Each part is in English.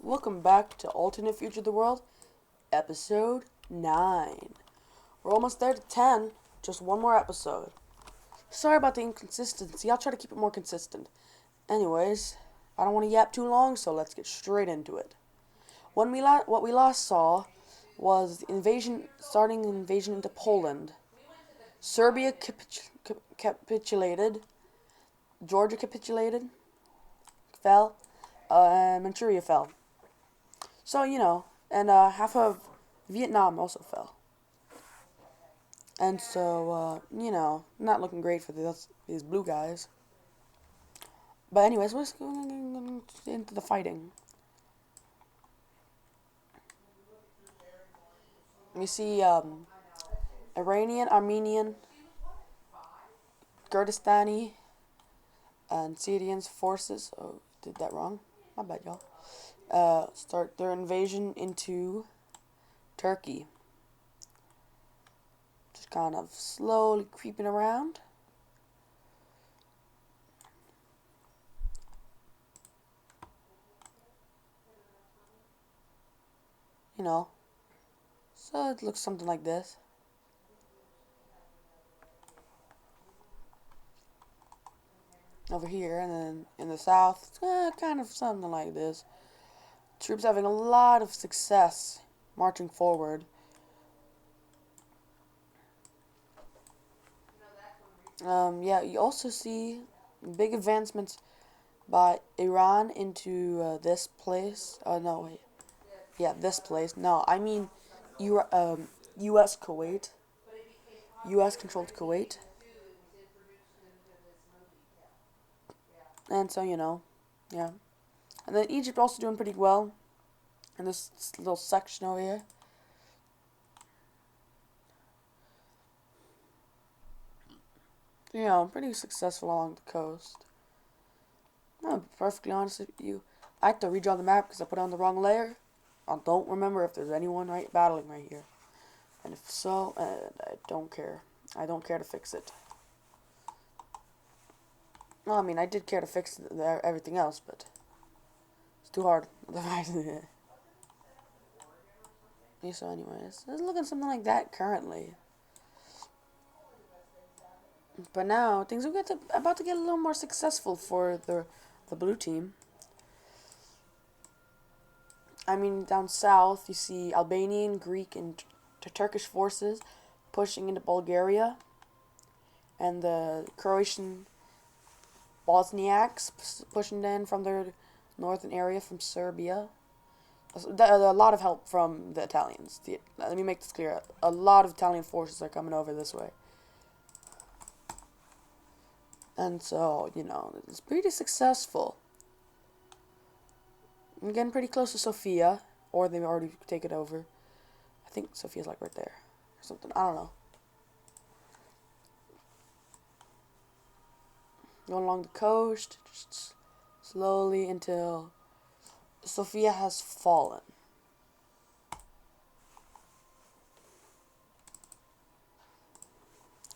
Welcome back to Alternate Future of the World, Episode 9. We're almost there to 10, just one more episode. Sorry about the inconsistency, I'll try to keep it more consistent. Anyways, I don't want to yap too long, so let's get straight into it. What we last saw was the starting invasion into Poland. Serbia capitulated, Georgia capitulated, fell, Manchuria fell. So, and half of Vietnam also fell. And so, not looking great for these blue guys. But anyways, let's go into the fighting. We see Iranian, Armenian, Kurdistani, and Syrian forces. Oh, did that wrong. My bad, y'all. Start their invasion into Turkey. Just kind of slowly creeping around. So it looks something like this. Over here, and then in the south, it's kind of something like this. Troops having a lot of success marching forward. You also see big advancements by Iran into this place. No, wait. Yeah, this place. No, I mean U.S. Kuwait. U.S. controlled Kuwait. And so, yeah. And then Egypt also doing pretty well in this little section over here. Pretty successful along the coast. I'll be perfectly honest with you. I had to redraw the map because I put on the wrong layer. I don't remember if there's anyone battling right here. And if so, I don't care. I don't care to fix it. Well, I mean, I did care to fix everything else, but it's too hard. So anyways, it's looking something like that currently. But now, things are about to get a little more successful for the blue team. I mean, down south, you see Albanian, Greek, and Turkish forces pushing into Bulgaria. And the Croatian Bosniaks pushing in from their northern area from Serbia. A lot of help from the Italians. Let me make this clear. A lot of Italian forces are coming over this way. And so, it's pretty successful. I'm getting pretty close to Sofia, or they've already taken it over. I think Sofia's like right there, or something. I don't know. Going along the coast, just slowly until Sofia has fallen.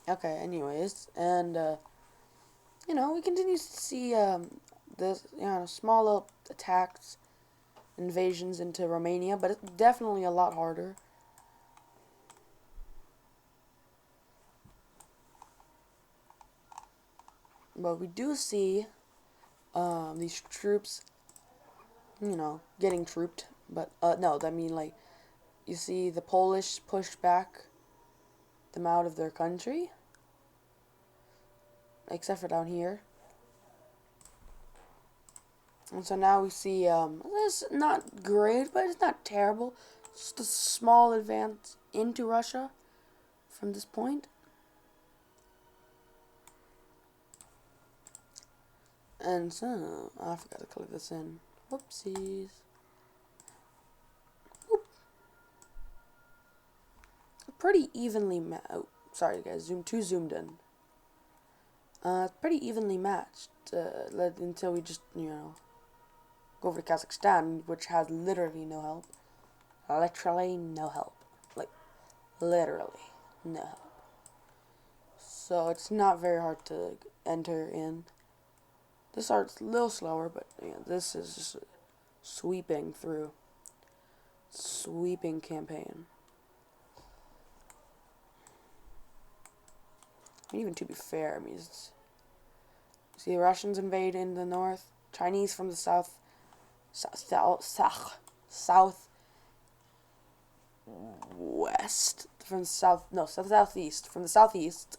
Okay, anyways, and we continue to see this small little attacks, invasions into Romania, but it's definitely a lot harder. But we do see these troops, getting trooped. But no, I mean, like, you see the Polish push back them out of their country, except for down here. And so now we see, it's not great, but it's not terrible. Just a small advance into Russia from this point. And so, I forgot to click this in. Whoopsies. Whoop. Pretty evenly sorry guys, zoomed in. Pretty evenly matched until we just, go over to Kazakhstan, which has literally no help. Literally no help. Like, literally no help. So it's not very hard to enter in. This art's a little slower, but this is just sweeping through. Sweeping campaign. I mean, even to be fair, I mean, see the Russians invade in the north, Chinese from the south, southwest, from the southeast, from the southeast.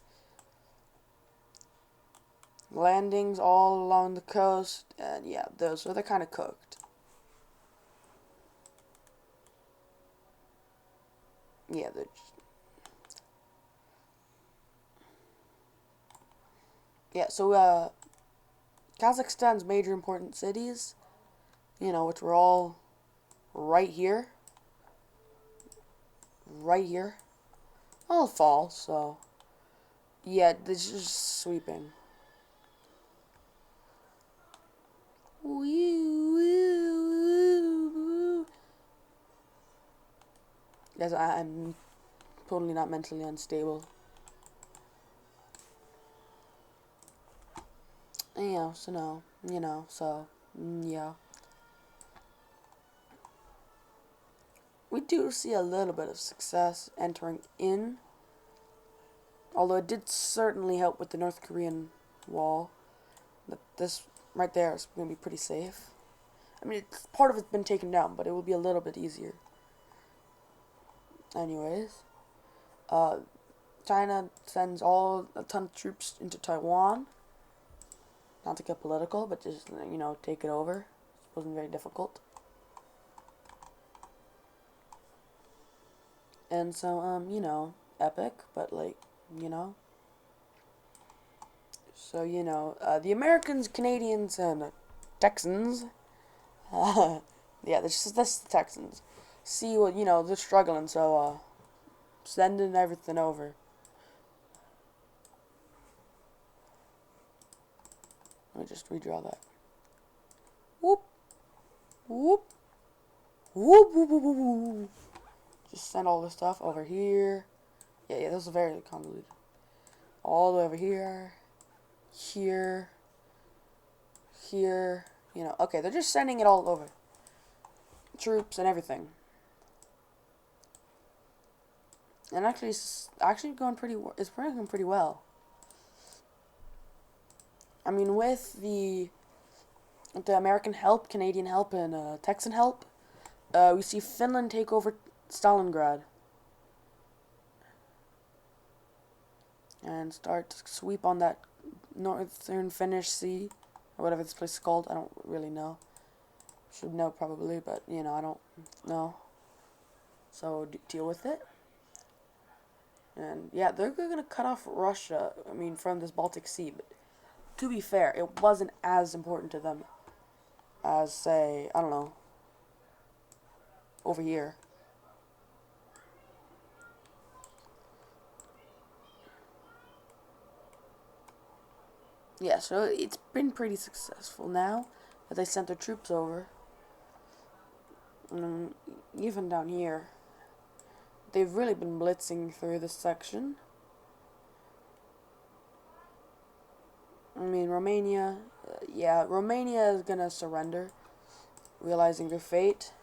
Landings all along the coast, and yeah, they're kind of cooked. Yeah, so Kazakhstan's major important cities, which were all right here, all fall, so yeah, this is sweeping. Guys, I'm totally not mentally unstable. Yeah, so no, yeah. We do see a little bit of success entering in, although it did certainly help with the North Korean wall. But this right there is going to be pretty safe. I mean, part of it's been taken down, but it will be a little bit easier. Anyways, China sends a ton of troops into Taiwan. Not to get political, but just, take it over. It wasn't very difficult. And so, epic, but So, the Americans, Canadians, and Texans, yeah, that's the Texans. See what, they're struggling, so, sending everything over. Let me just redraw that. Whoop. Whoop. Whoop, whoop, whoop, whoop, whoop. Just send all this stuff over here. Yeah, this is very convoluted. All the way over here. Here. Okay, they're just sending it all over. Troops and everything. And actually, it's going pretty well. I mean, with the American help, Canadian help, and Texan help, we see Finland take over Stalingrad. And start to sweep on that northern Finnish Sea, or whatever this place is called. I don't really know. Should know probably, but, I don't know. So, deal with it. And, yeah, they're going to cut off Russia, from this Baltic Sea, but to be fair, it wasn't as important to them as, say, I don't know, over here. Yeah, so it's been pretty successful now that they sent their troops over. Even down here, they've really been blitzing through this section. Romania, Romania is gonna surrender, realizing their fate.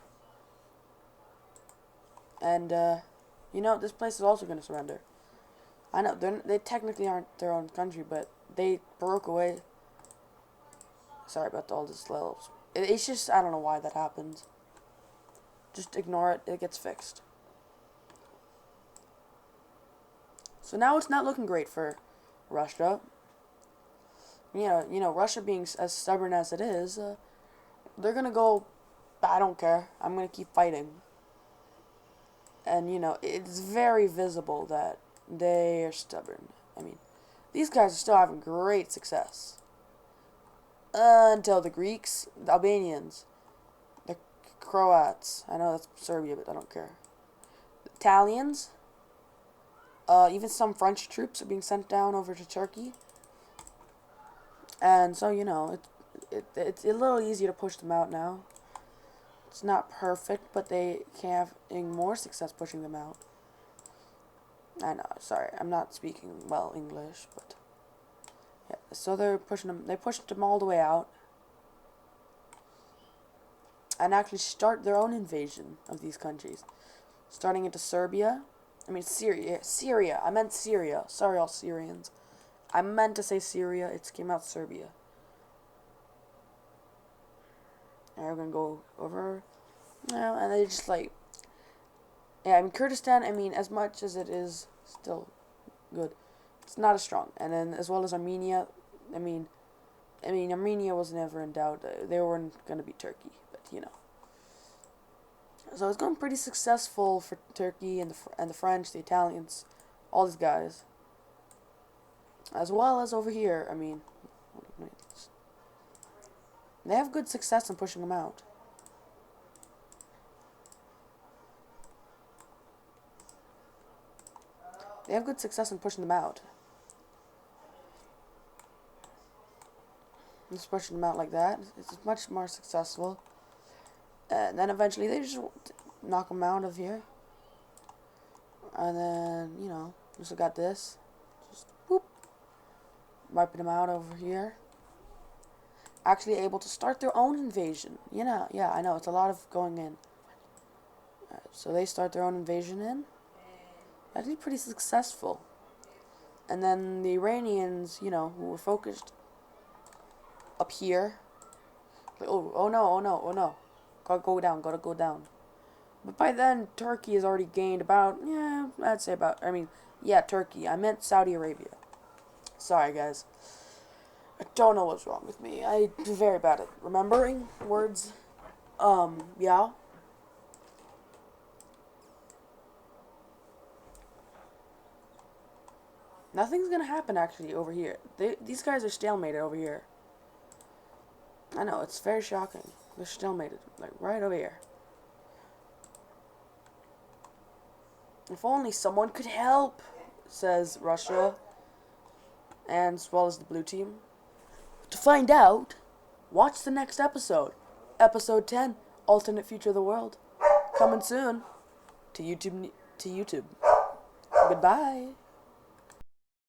And, this place is also gonna surrender. I know, they technically aren't their own country, but they broke away. Sorry about all this little... It's just, I don't know why that happens. Just ignore it, it gets fixed. So now it's not looking great for Russia. Russia being as stubborn as it is, they're gonna go, I don't care, I'm gonna keep fighting. And, it's very visible that they are stubborn. These guys are still having great success. Until the Greeks, the Albanians, the Croats, I know that's Serbia, but I don't care. The Italians, even some French troops are being sent down over to Turkey. And so, it's a little easier to push them out now. It's not perfect, but they can have more success pushing them out. I know, sorry, I'm not speaking well English, but yeah, so they're pushing them, they pushed them all the way out. and actually start their own invasion of these countries. Starting into Serbia. I mean, Syria. I meant Syria. Sorry, all Syrians. I meant to say Syria. It came out Serbia. And we're going to go over. And they just like... Yeah, I mean, Kurdistan, I mean, as much as it is still good, it's not as strong. And then as well as Armenia, I mean, Armenia was never in doubt. They weren't going to be Turkey, but you know. So it's going pretty successful for Turkey and the French, the Italians, all these guys. As well as over here, I mean, they have good success in pushing them out. They have good success in pushing them out. Just pushing them out like that. It's much more successful. And then eventually they just knock them out of here. And then, you know, just got this. Just whoop. Wiping them out over here. Actually able to start their own invasion. You know, yeah, I know. It's a lot of going in. So they start their own invasion in. Actually pretty successful. And then the Iranians, you know, who were focused up here. Like, oh no. Gotta go down. But by then, Turkey has already gained about, Turkey. I meant Saudi Arabia. Sorry, guys. I don't know what's wrong with me. I'm very bad at remembering words. Yeah. Nothing's gonna happen, actually, over here. These guys are stalemated over here. I know, it's very shocking. They're stalemated, like, right over here. If only someone could help, says Russia, and as well as the blue team. To find out, watch the next episode. Episode 10, Alternate Future of the World. Coming soon to YouTube. Goodbye.